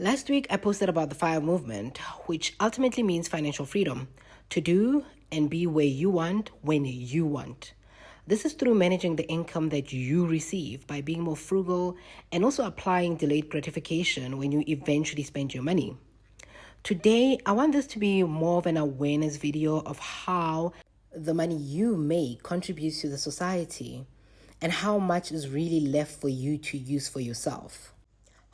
Last week, I posted about the FIRE movement, which ultimately means financial freedom to do and be where you want when you want. This is through managing the income that you receive by being more frugal and also applying delayed gratification when you eventually spend your money. Today, I want this to be more of an awareness video of how the money you make contributes to the society and how much is really left for you to use for yourself.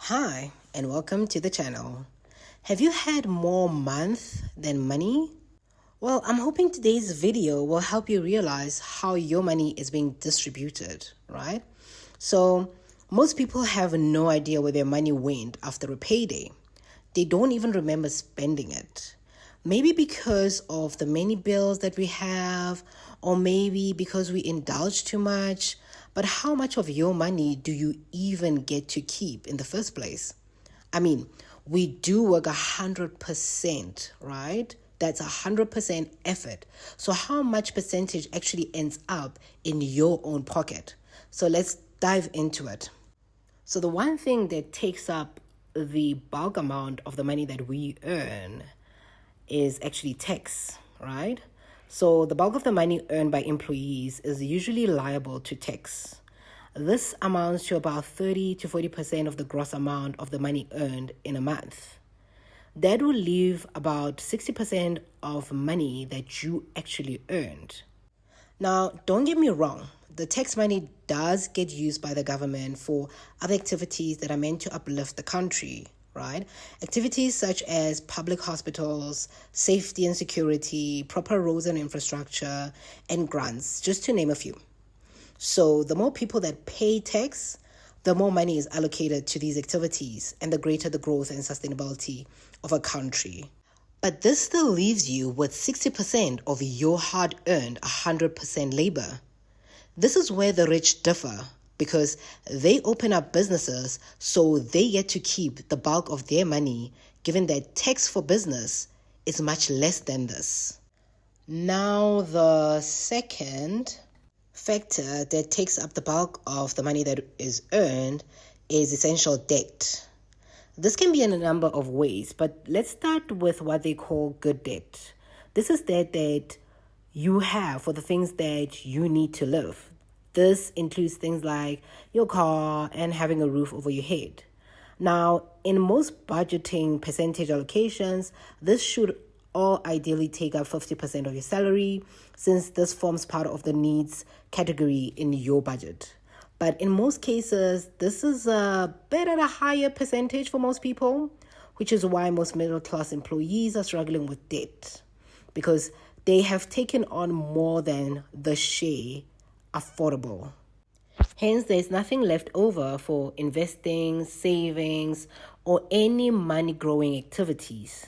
Hi, and welcome to the channel. Have you had more month than money? Well, I'm hoping today's video will help you realize how your money is being distributed, right? So, most people have no idea where their money went after a payday. They don't even remember spending it. Maybe because of the many bills that we have, or maybe because we indulge too much. But how much of your money do you even get to keep in the first place? I mean, we do work 100%, right? That's 100% effort. So how much percentage actually ends up in your own pocket? So let's dive into it. So the one thing that takes up the bulk amount of the money that we earn is actually tax, right? So the bulk of the money earned by employees is usually liable to tax. This amounts to about 30 to 40% of the gross amount of the money earned in a month. That will leave about 60% of money that you actually earned. Now, don't get me wrong. The tax money does get used by the government for other activities that are meant to uplift the country, right? Activities such as public hospitals, safety and security, proper roads and infrastructure, and grants, just to name a few. So the more people that pay tax, the more money is allocated to these activities and the greater the growth and sustainability of a country. But this still leaves you with 60% of your hard-earned 100% labor. This is where the rich differ because they open up businesses so they get to keep the bulk of their money, given that tax for business is much less than this. Now, the second factor that takes up the bulk of the money that is earned is essential debt. This can be in a number of ways, but let's start with what they call good debt. This is debt that you have for the things that you need to live. This includes things like your car and having a roof over your head. Now, in most budgeting percentage allocations, this should all ideally take up 50% of your salary, since this forms part of the needs category in your budget. But in most cases, this is a bit at a higher percentage for most people, which is why most middle-class employees are struggling with debt, because they have taken on more than the share affordable. Hence, there's nothing left over for investing, savings, or any money-growing activities.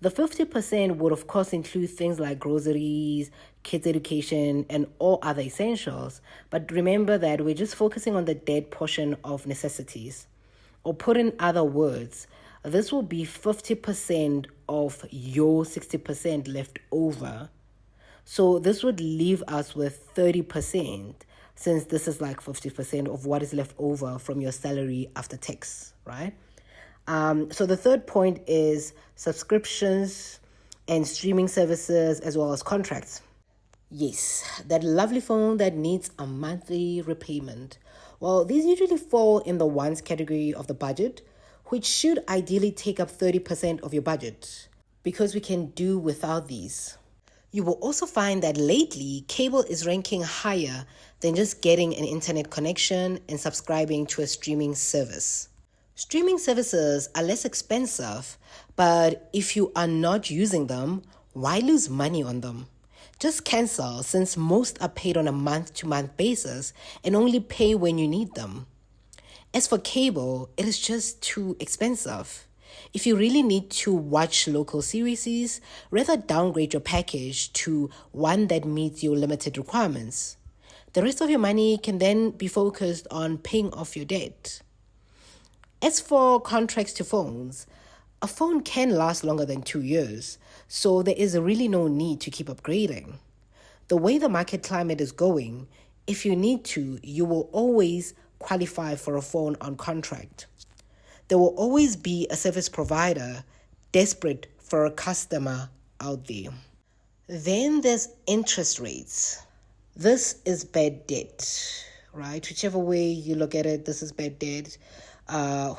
The 50% would, of course, include things like groceries, kids' education, and all other essentials. But remember that we're just focusing on the debt portion of necessities. Or put in other words, this will be 50% of your 60% left over. So this would leave us with 30%, since this is like 50% of what is left over from your salary after tax, right? So the third point is subscriptions and streaming services as well as contracts. Yes, that lovely phone that needs a monthly repayment. Well, these usually fall in the wants category of the budget, which should ideally take up 30% of your budget because we can do without these. You will also find that lately, cable is ranking higher than just getting an internet connection and subscribing to a streaming service. Streaming services are less expensive, but if you are not using them, why lose money on them? Just cancel, since most are paid on a month-to-month basis and only pay when you need them. As for cable, it is just too expensive. If you really need to watch local series, rather downgrade your package to one that meets your limited requirements. The rest of your money can then be focused on paying off your debt. As for contracts to phones, a phone can last longer than 2 years, so there is really no need to keep upgrading. The way the market climate is going, if you need to, you will always qualify for a phone on contract. There will always be a service provider desperate for a customer out there. Then there's interest rates. This is bad debt, right? Whichever way you look at it, this is bad debt,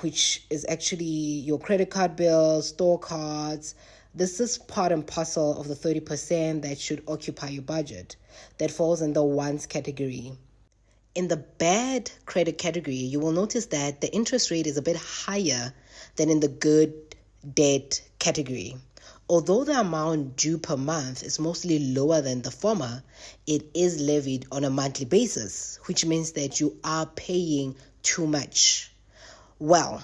which is actually your credit card bills, store cards. This is part and parcel of the 30% that should occupy your budget. That falls in the wants category. In the bad credit category, you will notice that the interest rate is a bit higher than in the good debt category. Although the amount due per month is mostly lower than the former, it is levied on a monthly basis, which means that you are paying too much. Well,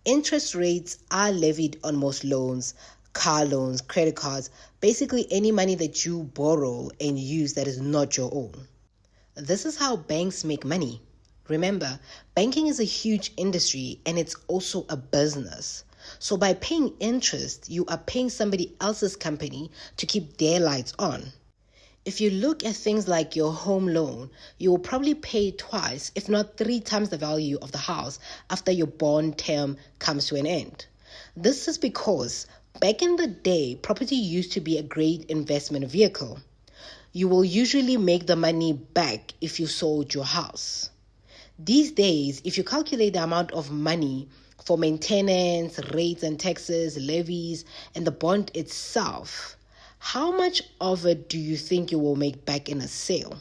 interest rates are levied on most loans, car loans, credit cards, basically any money that you borrow and use that is not your own. This is how banks make money. Remember, banking is a huge industry and it's also a business. So by paying interest, you are paying somebody else's company to keep their lights on. If you look at things like your home loan, you will probably pay twice, if not 3 times the value of the house after your bond term comes to an end. This is because back in the day, property used to be a great investment vehicle. You will usually make the money back if you sold your house. These days, if you calculate the amount of money for maintenance, rates and taxes, levies, and the bond itself, how much of it do you think you will make back in a sale?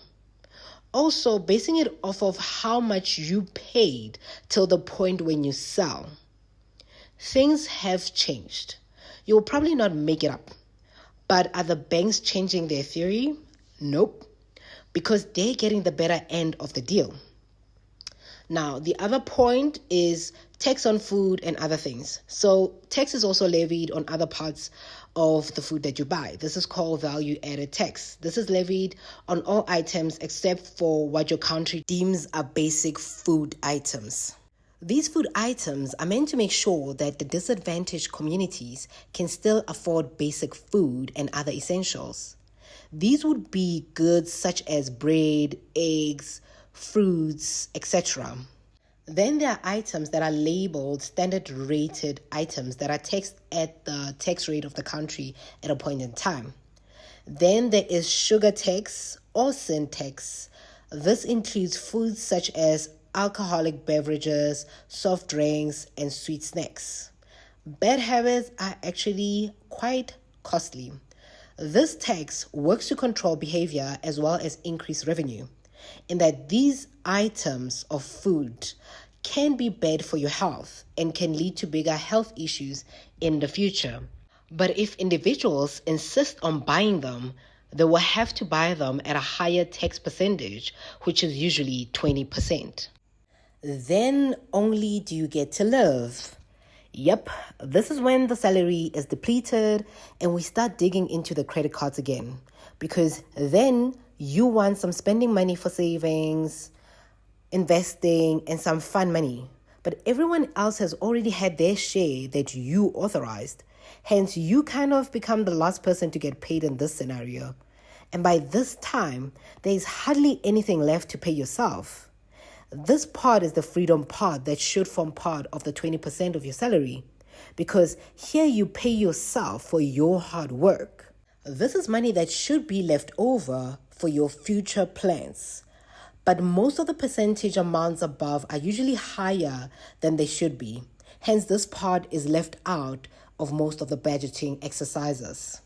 Also, basing it off of how much you paid till the point when you sell. Things have changed. You will probably not make it up. But are the banks changing their theory? Nope. Because they're getting the better end of the deal. Now, the other point is tax on food and other things. So tax is also levied on other parts of the food that you buy. This is called value-added tax. This is levied on all items except for what your country deems are basic food items. These food items are meant to make sure that the disadvantaged communities can still afford basic food and other essentials. These would be goods such as bread, eggs, fruits, etc. Then there are items that are labeled standard rated items that are taxed at the tax rate of the country at a point in time. Then there is sugar tax or sin tax. This includes foods such as alcoholic beverages, soft drinks, and sweet snacks. Bad habits are actually quite costly. This tax works to control behavior as well as increase revenue, in that these items of food can be bad for your health and can lead to bigger health issues in the future. But if individuals insist on buying them, they will have to buy them at a higher tax percentage, which is usually 20%. Then only do you get to live. Yep, this is when the salary is depleted and we start digging into the credit cards again. Because then you want some spending money for savings, investing, and some fun money. But everyone else has already had their share that you authorized. Hence, you kind of become the last person to get paid in this scenario. And by this time, there is hardly anything left to pay yourself. This part is the freedom part that should form part of the 20% of your salary. Because here you pay yourself for your hard work. This is money that should be left over for your future plans. But most of the percentage amounts above are usually higher than they should be. Hence, this part is left out of most of the budgeting exercises.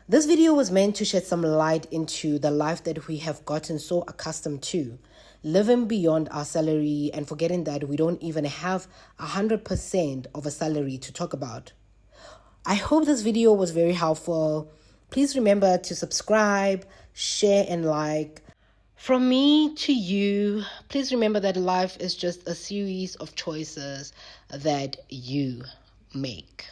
This video was meant to shed some light into the life that we have gotten so accustomed to, living beyond our salary and forgetting that we don't even have 100% of a salary to talk about. I hope this video was very helpful. Please remember to subscribe, share, and like. From me to you, please remember that life is just a series of choices that you make.